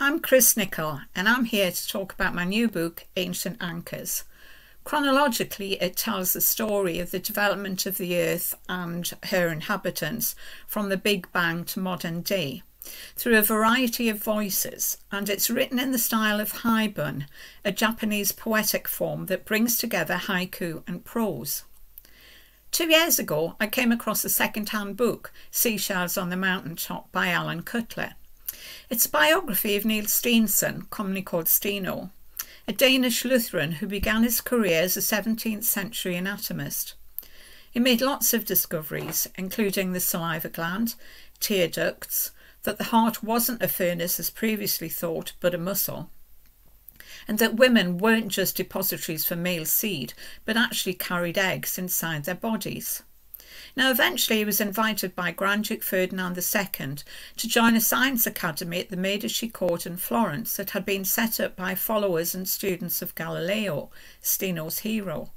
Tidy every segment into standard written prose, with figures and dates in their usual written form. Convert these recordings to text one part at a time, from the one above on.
I'm Chris Nicol, and I'm here to talk about my new book, Ancient Anchors. Chronologically, it tells the story of the development of the Earth and her inhabitants from the Big Bang to modern day, through a variety of voices, and it's written in the style of haibun, a Japanese poetic form that brings together haiku and prose. 2 years ago, I came across a second-hand book, Seashells on the Mountaintop by Alan Cutler. It's a biography of Niels Steensen, commonly called Steno, a Danish Lutheran who began his career as a 17th century anatomist. He made lots of discoveries, including the saliva gland, tear ducts, that the heart wasn't a furnace as previously thought, but a muscle, and that women weren't just depositories for male seed, but actually carried eggs inside their bodies. Now, eventually he was invited by Grand Duke Ferdinand II to join a science academy at the Medici court in Florence that had been set up by followers and students of Galileo, Steno's hero.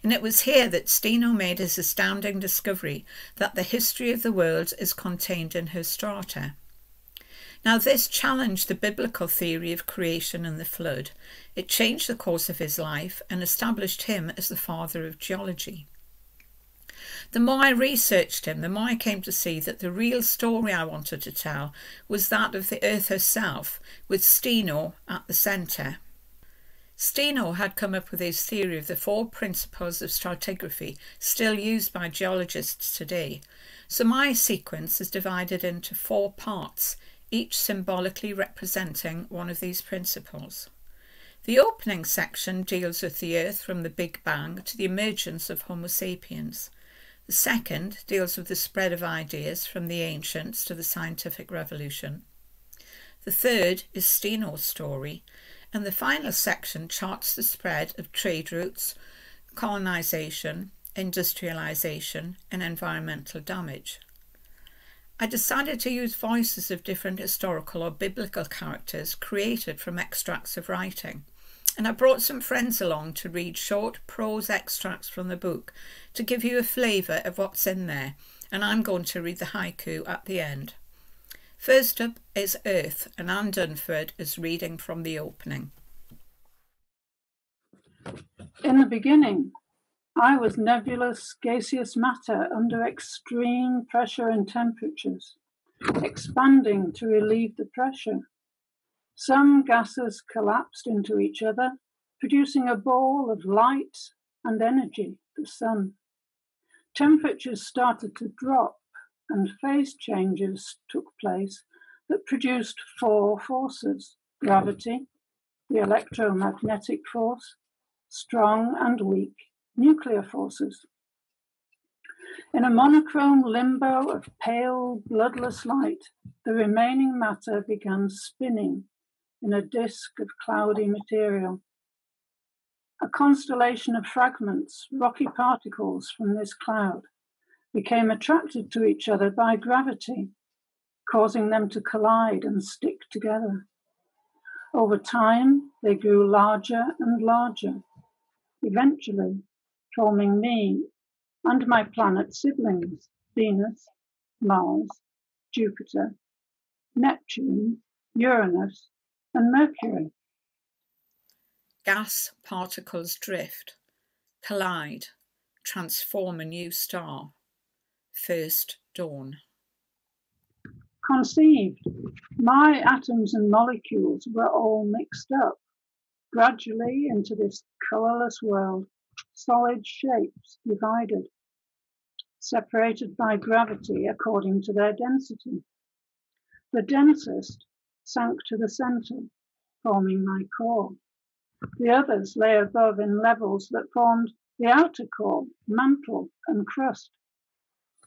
And it was here that Steno made his astounding discovery that the history of the world is contained in her strata. Now, this challenged the biblical theory of creation and the flood. It changed the course of his life and established him as the father of geology. The more I researched him, the more I came to see that the real story I wanted to tell was that of the Earth herself, with Steno at the centre. Steno had come up with his theory of the 4 Principles of Stratigraphy, still used by geologists today. So my sequence is divided into 4 parts, each symbolically representing one of these principles. The opening section deals with the Earth from the Big Bang to the emergence of Homo sapiens. The second deals with the spread of ideas from the ancients to the scientific revolution. The third is Steno's story, and the final section charts the spread of trade routes, colonisation, industrialisation and environmental damage. I decided to use voices of different historical or biblical characters created from extracts of writing, and I brought some friends along to read short prose extracts from the book to give you a flavour of what's in there, and I'm going to read the haiku at the end. First up is Earth, and Anne Dunford is reading from the opening. In the beginning, I was nebulous gaseous matter under extreme pressure and temperatures, expanding to relieve the pressure. Some gases collapsed into each other, producing a ball of light and energy, the sun. Temperatures started to drop, and phase changes took place that produced 4 forces: gravity, the electromagnetic force, strong and weak nuclear forces. In a monochrome limbo of pale, bloodless light, the remaining matter began spinning in a disk of cloudy material. A constellation of fragments, rocky particles from this cloud, became attracted to each other by gravity, causing them to collide and stick together. Over time, they grew larger and larger, eventually forming me and my planet siblings, Venus, Mars, Jupiter, Neptune, Uranus, and Mercury. Gas particles drift, collide, transform a new star. First dawn. Conceived, my atoms and molecules were all mixed up, gradually into this colourless world, solid shapes divided, separated by gravity according to their density. The densest sank to the centre, forming my core. The others lay above in levels that formed the outer core, mantle, and crust.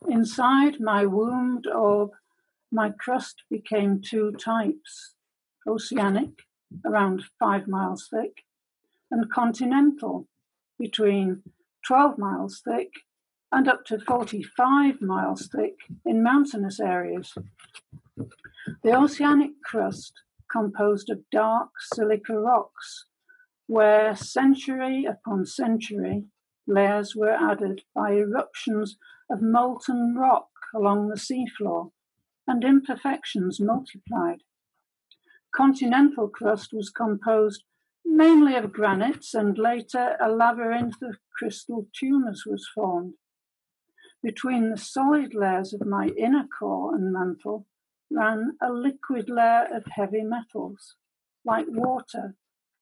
Inside my wombed orb, my crust became 2 types: oceanic, around 5 miles thick, and continental, between 12 miles thick and up to 45 miles thick in mountainous areas. The oceanic crust, composed of dark silica rocks, where century upon century layers were added by eruptions of molten rock along the seafloor and imperfections multiplied. continental crust was composed mainly of granites, and later a labyrinth of crystal tumors was formed. Between the solid layers of my inner core and mantle ran a liquid layer of heavy metals, like water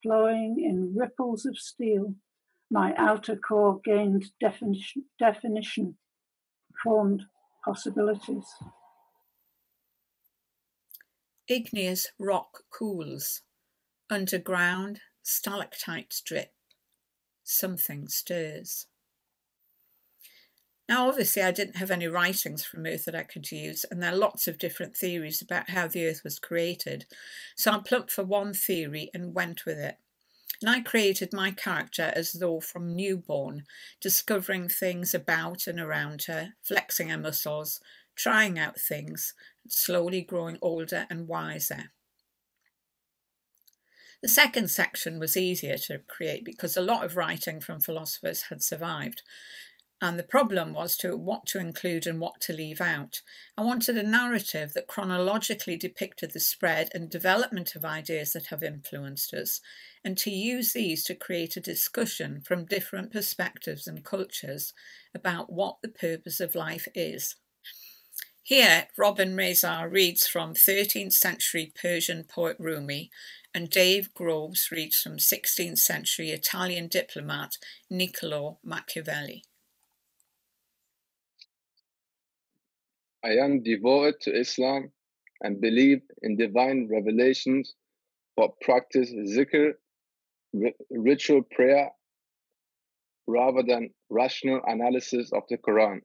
flowing in ripples of steel. My outer core gained definition, formed possibilities. Igneous rock cools. Underground, stalactites drip. Something stirs. Now, obviously, I didn't have any writings from Earth that I could use, and there are lots of different theories about how the Earth was created. So I plucked for one theory and went with it. And I created my character as though from newborn, discovering things about and around her, flexing her muscles, trying out things, slowly growing older and wiser. The second section was easier to create because a lot of writing from philosophers had survived. And the problem was what to include and what to leave out. I wanted a narrative that chronologically depicted the spread and development of ideas that have influenced us, and to use these to create a discussion from different perspectives and cultures about what the purpose of life is. Here, Robin Reza reads from 13th century Persian poet Rumi, and Dave Groves reads from 16th century Italian diplomat Niccolò Machiavelli. I am devoted to Islam and believe in divine revelations, but practice zikr, ritual prayer, rather than rational analysis of the Quran.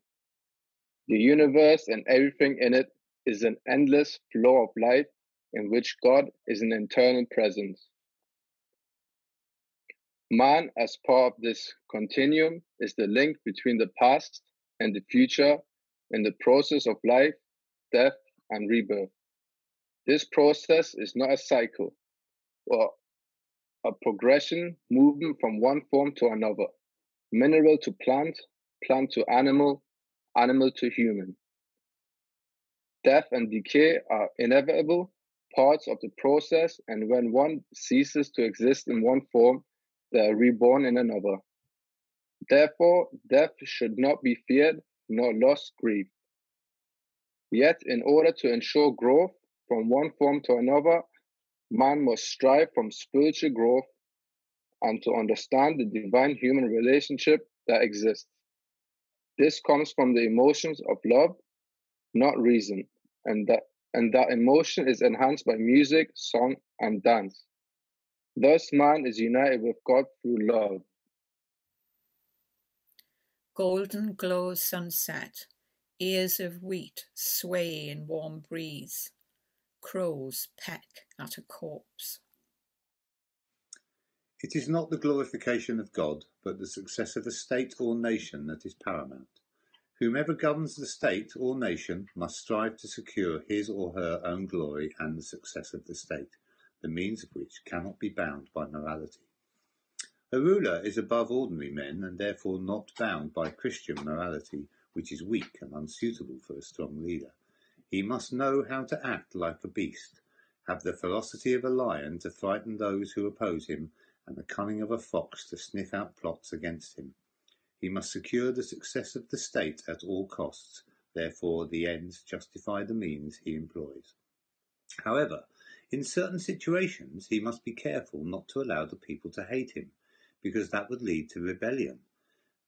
The universe and everything in it is an endless flow of light in which God is an eternal presence. Man, as part of this continuum, is the link between the past and the future in the process of life, death, and rebirth. This process is not a cycle or a progression moving from one form to another, mineral to plant, plant to animal, animal to human. Death and decay are inevitable parts of the process, and when one ceases to exist in one form, they are reborn in another. Therefore, death should not be feared nor loss grieved. Yet, in order to ensure growth from one form to another, man must strive from spiritual growth and to understand the divine-human relationship that exists. This comes from the emotions of love, not reason, and that emotion is enhanced by music, song, and dance. Thus, man is united with God through love. Golden glows sunset, ears of wheat sway in warm breeze, crows peck at a corpse. It is not the glorification of God, but the success of a state or nation that is paramount. Whomever governs the state or nation must strive to secure his or her own glory and the success of the state, the means of which cannot be bound by morality. A ruler is above ordinary men and therefore not bound by Christian morality, which is weak and unsuitable for a strong leader. He must know how to act like a beast, have the ferocity of a lion to frighten those who oppose him, and the cunning of a fox to sniff out plots against him. He must secure the success of the state at all costs, therefore the ends justify the means he employs. However, in certain situations he must be careful not to allow the people to hate him, because that would lead to rebellion.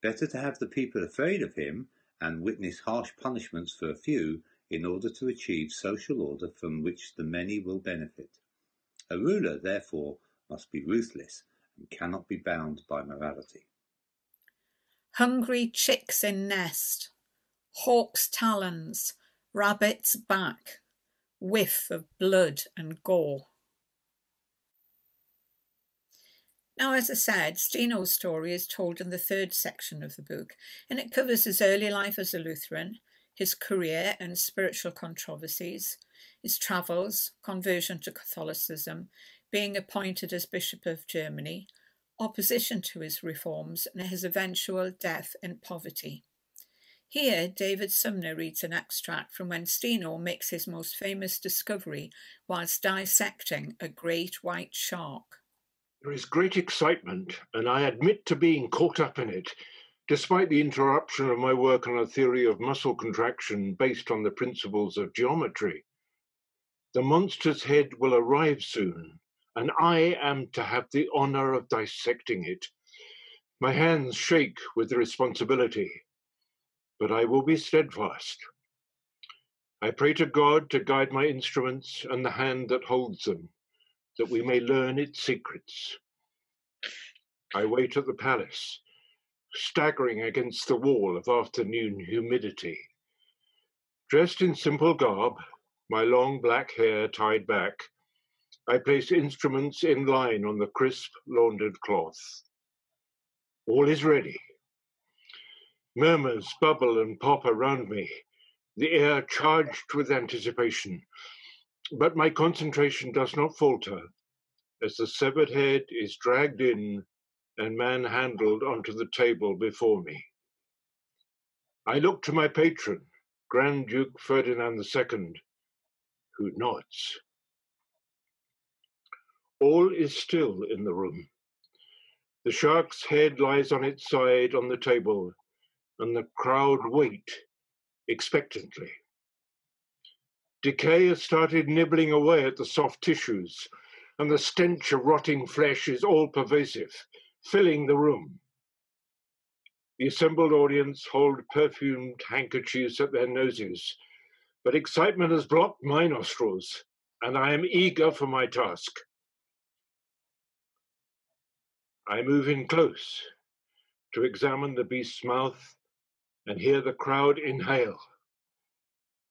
Better to have the people afraid of him and witness harsh punishments for a few in order to achieve social order from which the many will benefit. A ruler, therefore, must be ruthless and cannot be bound by morality. Hungry chicks in nest, hawk's talons, rabbit's back, whiff of blood and gore. Now, as I said, Steno's story is told in the third section of the book, and it covers his early life as a Lutheran, his career and spiritual controversies, his travels, conversion to Catholicism, being appointed as Bishop of Germany, opposition to his reforms, and his eventual death in poverty. Here, David Sumner reads an extract from when Steno makes his most famous discovery whilst dissecting a great white shark. There is great excitement, and I admit to being caught up in it, despite the interruption of my work on a theory of muscle contraction based on the principles of geometry. The monster's head will arrive soon, and I am to have the honor of dissecting it. My hands shake with the responsibility, but I will be steadfast. I pray to God to guide my instruments and the hand that holds them, that we may learn its secrets. I wait at the palace, staggering against the wall of afternoon humidity. Dressed in simple garb, my long black hair tied back, I place instruments in line on the crisp, laundered cloth. All is ready. Murmurs bubble and pop around me, the air charged with anticipation. But my concentration does not falter as the severed head is dragged in and manhandled onto the table before me. I look to my patron, Grand Duke Ferdinand II, who nods. All is still in the room. The shark's head lies on its side on the table, and the crowd wait expectantly. Decay has started nibbling away at the soft tissues, and the stench of rotting flesh is all-pervasive, filling the room. The assembled audience hold perfumed handkerchiefs at their noses, but excitement has blocked my nostrils, and I am eager for my task. I move in close to examine the beast's mouth and hear the crowd inhale.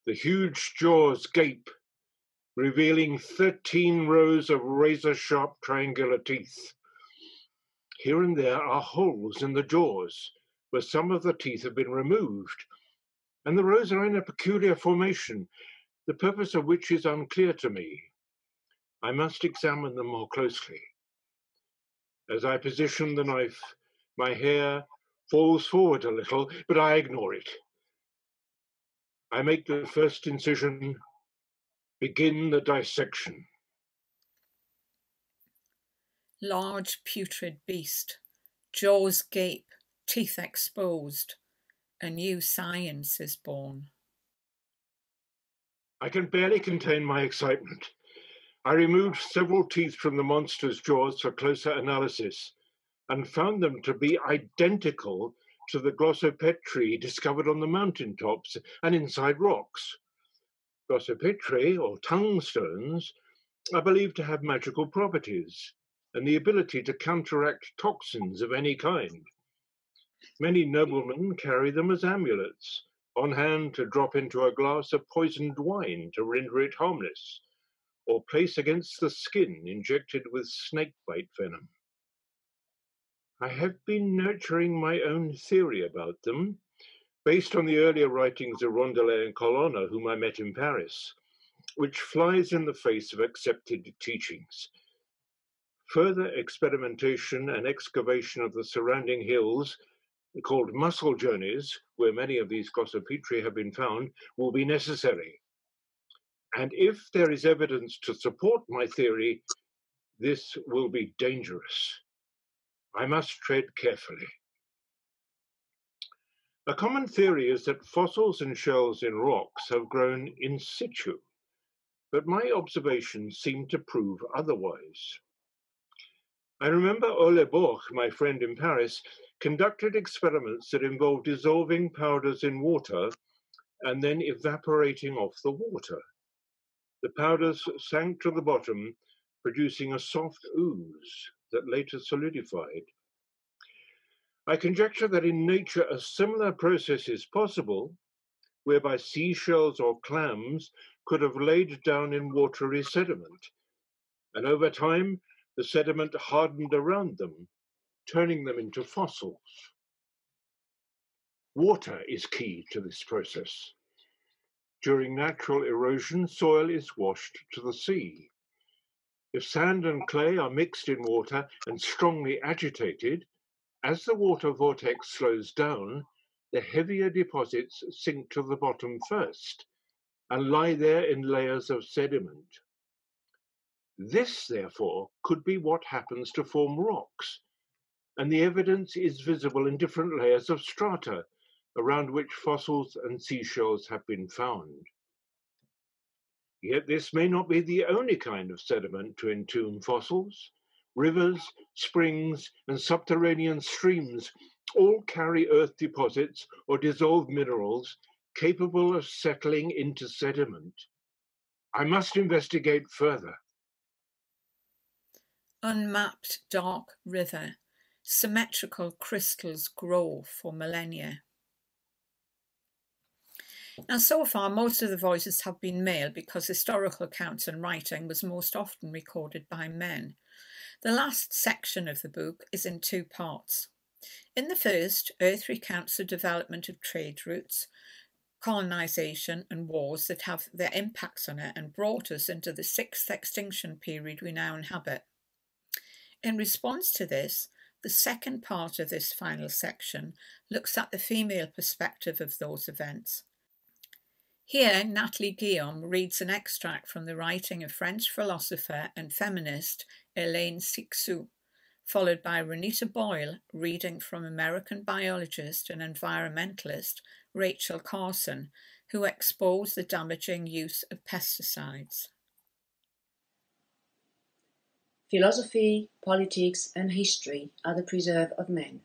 The huge jaws gape, revealing 13 rows of razor-sharp triangular teeth. Here and there are holes in the jaws, where some of the teeth have been removed, and the rows are in a peculiar formation, the purpose of which is unclear to me. I must examine them more closely. As I position the knife, my hair falls forward a little, but I ignore it. I make the first incision, begin the dissection. Large putrid beast, jaws gape, teeth exposed. A new science is born. I can barely contain my excitement. I removed several teeth from the monster's jaws for closer analysis and found them to be identical to the glossopetri discovered on the mountaintops and inside rocks. Glossopetri, or tongue stones, are believed to have magical properties and the ability to counteract toxins of any kind. Many noblemen carry them as amulets, on hand to drop into a glass of poisoned wine to render it harmless, or place against the skin injected with snakebite venom. I have been nurturing my own theory about them, based on the earlier writings of Rondelet and Colonna, whom I met in Paris, which flies in the face of accepted teachings. Further experimentation and excavation of the surrounding hills, called muscle journeys, where many of these glossopetri have been found, will be necessary. And if there is evidence to support my theory, this will be dangerous. I must tread carefully. A common theory is that fossils and shells in rocks have grown in situ, but my observations seem to prove otherwise. I remember Ole Borch, my friend in Paris, conducted experiments that involved dissolving powders in water and then evaporating off the water. The powders sank to the bottom, producing a soft ooze that later solidified. I conjecture that in nature a similar process is possible, whereby seashells or clams could have laid down in watery sediment, and over time the sediment hardened around them, turning them into fossils. Water is key to this process. During natural erosion, soil is washed to the sea. If sand and clay are mixed in water and strongly agitated, as the water vortex slows down, the heavier deposits sink to the bottom first and lie there in layers of sediment. This, therefore, could be what happens to form rocks, and the evidence is visible in different layers of strata around which fossils and seashells have been found. Yet this may not be the only kind of sediment to entomb fossils. Rivers, springs, and subterranean streams all carry earth deposits or dissolved minerals capable of settling into sediment. I must investigate further. Unmapped dark river. Symmetrical crystals grow for millennia. Now, so far, most of the voices have been male because historical accounts and writing was most often recorded by men. The last section of the book is in two parts. In the first, Earth recounts the development of trade routes, colonisation and wars that have their impacts on it and brought us into the sixth extinction period we now inhabit. In response to this, the second part of this final section looks at the female perspective of those events. Here, Nathalie Guillaume reads an extract from the writing of French philosopher and feminist Hélène Cixous, followed by Renita Boyle reading from American biologist and environmentalist Rachel Carson, who exposed the damaging use of pesticides. Philosophy, politics, and history are the preserve of men.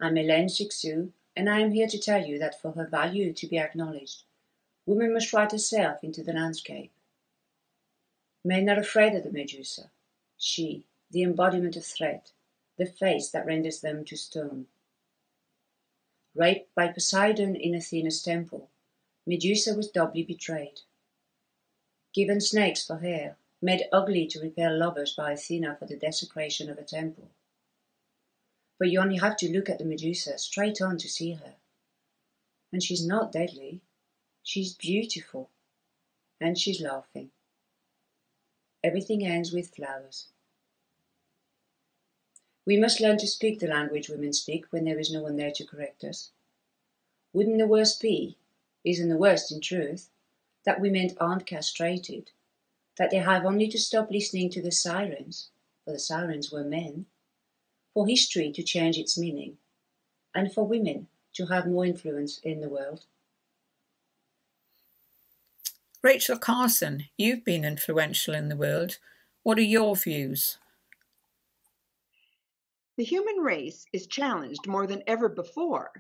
I'm Hélène Cixous, and I am here to tell you that for her value to be acknowledged, woman must write herself into the landscape. Men are afraid of the Medusa, she, the embodiment of threat, the face that renders them to stone. Raped by Poseidon in Athena's temple, Medusa was doubly betrayed. Given snakes for hair, made ugly to repel lovers by Athena for the desecration of a temple. But you only have to look at the Medusa straight on to see her. And she's not deadly. She's beautiful. And she's laughing. Everything ends with flowers. We must learn to speak the language women speak when there is no one there to correct us. Wouldn't the worst be, isn't the worst in truth, that women aren't castrated, that they have only to stop listening to the sirens, for the sirens were men, for history to change its meaning, and for women to have more influence in the world? Rachel Carson, you've been influential in the world. What are your views? The human race is challenged more than ever before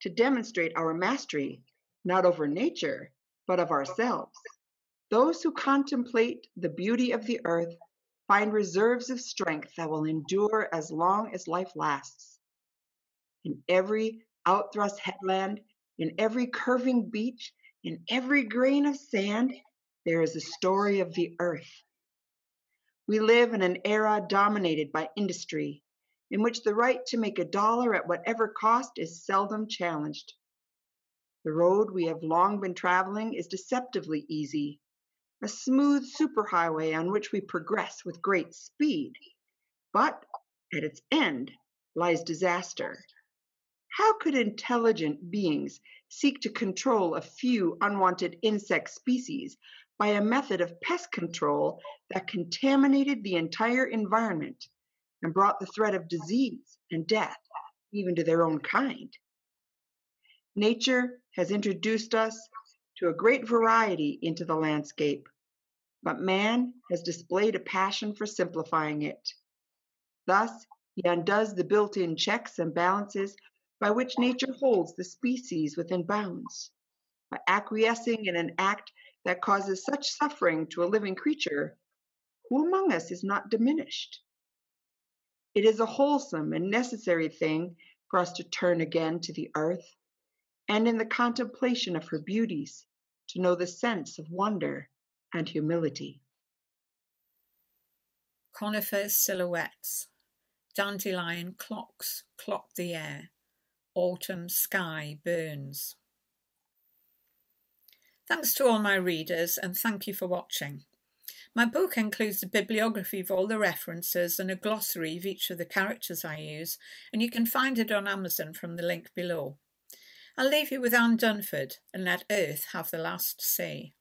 to demonstrate our mastery, not over nature, but of ourselves. Those who contemplate the beauty of the earth find reserves of strength that will endure as long as life lasts. In every outthrust headland, in every curving beach, in every grain of sand, there is a story of the earth. We live in an era dominated by industry, in which the right to make $1 at whatever cost is seldom challenged. The road we have long been traveling is deceptively easy, a smooth superhighway on which we progress with great speed. But at its end lies disaster. How could intelligent beings seek to control a few unwanted insect species by a method of pest control that contaminated the entire environment and brought the threat of disease and death even to their own kind? Nature has introduced us to a great variety into the landscape, but man has displayed a passion for simplifying it. Thus, he undoes the built-in checks and balances by which nature holds the species within bounds. By acquiescing in an act that causes such suffering to a living creature, who among us is not diminished? It is a wholesome and necessary thing for us to turn again to the earth, and in the contemplation of her beauties, to know the sense of wonder and humility. Conifer silhouettes. Dandelion clocks clock the air. Autumn sky burns. Thanks to all my readers, and thank you for watching. My book includes a bibliography of all the references and a glossary of each of the characters I use, and you can find it on Amazon from the link below. I'll leave you with Anne Dunford and let Earth have the last say.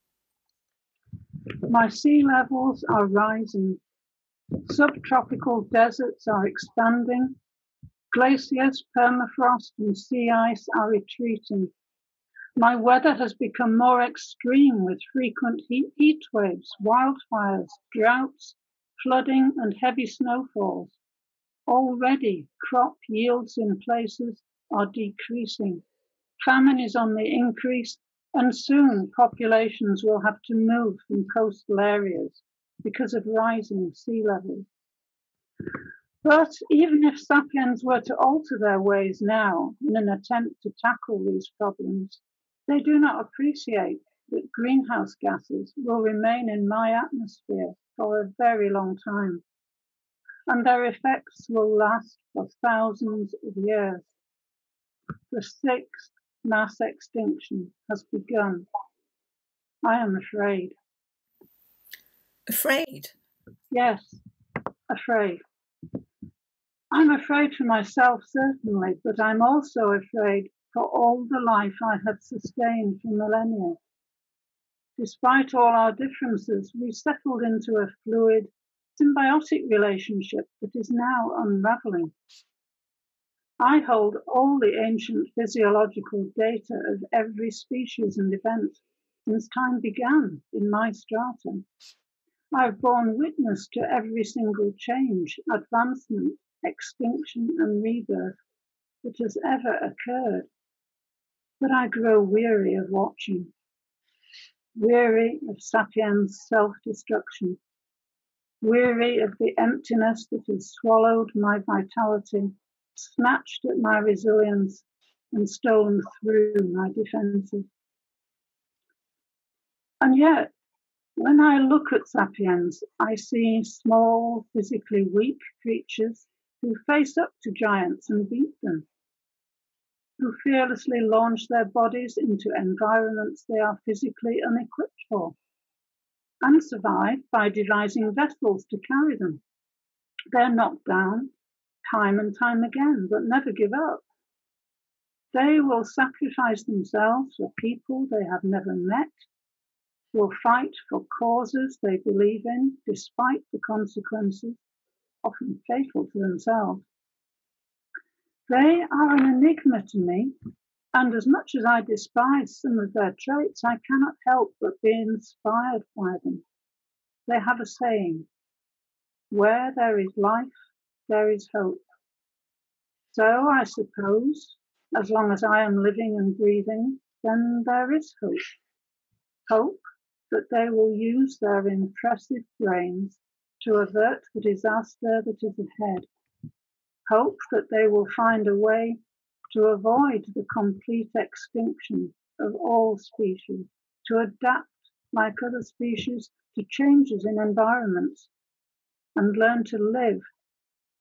My sea levels are rising. Subtropical deserts are expanding. Glaciers, permafrost, and sea ice are retreating. My weather has become more extreme with frequent heat waves, wildfires, droughts, flooding, and heavy snowfalls. Already, crop yields in places are decreasing. Famine is on the increase, and soon populations will have to move from coastal areas because of rising sea levels. But even if sapiens were to alter their ways now in an attempt to tackle these problems, they do not appreciate that greenhouse gases will remain in my atmosphere for a very long time, and their effects will last for thousands of years. The sixth mass extinction has begun. I am afraid. Afraid? Yes, afraid. I'm afraid for myself, certainly, but I'm also afraid for all the life I have sustained for millennia. Despite all our differences, we settled into a fluid, symbiotic relationship that is now unraveling. I hold all the ancient physiological data of every species and event since time began in my strata. I've borne witness to every single change, advancement, extinction, and rebirth that has ever occurred. But I grow weary of watching, weary of sapiens' self-destruction, weary of the emptiness that has swallowed my vitality, snatched at my resilience, and stolen through my defenses. And yet, when I look at sapiens, I see small, physically weak creatures who face up to giants and beat them, who fearlessly launch their bodies into environments they are physically unequipped for, and survive by devising vessels to carry them. They're knocked down time and time again, but never give up. They will sacrifice themselves for people they have never met, will fight for causes they believe in, despite the consequences, often fatal to themselves. They are an enigma to me, and as much as I despise some of their traits, I cannot help but be inspired by them. They have a saying, "Where there is life, there is hope." So I suppose, as long as I am living and breathing, then there is hope. Hope that they will use their impressive brains to avert the disaster that is ahead. Hope that they will find a way to avoid the complete extinction of all species, to adapt like other species to changes in environments, and learn to live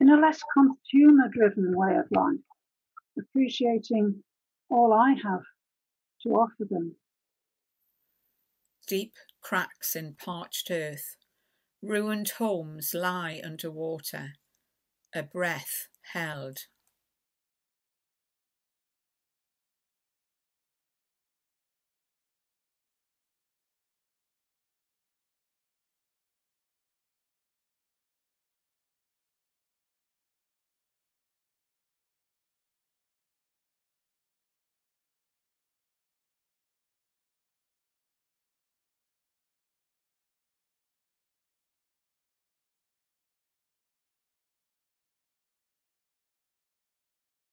in a less consumer-driven way of life, appreciating all I have to offer them. Deep cracks in parched earth, ruined homes lie under water, a breath held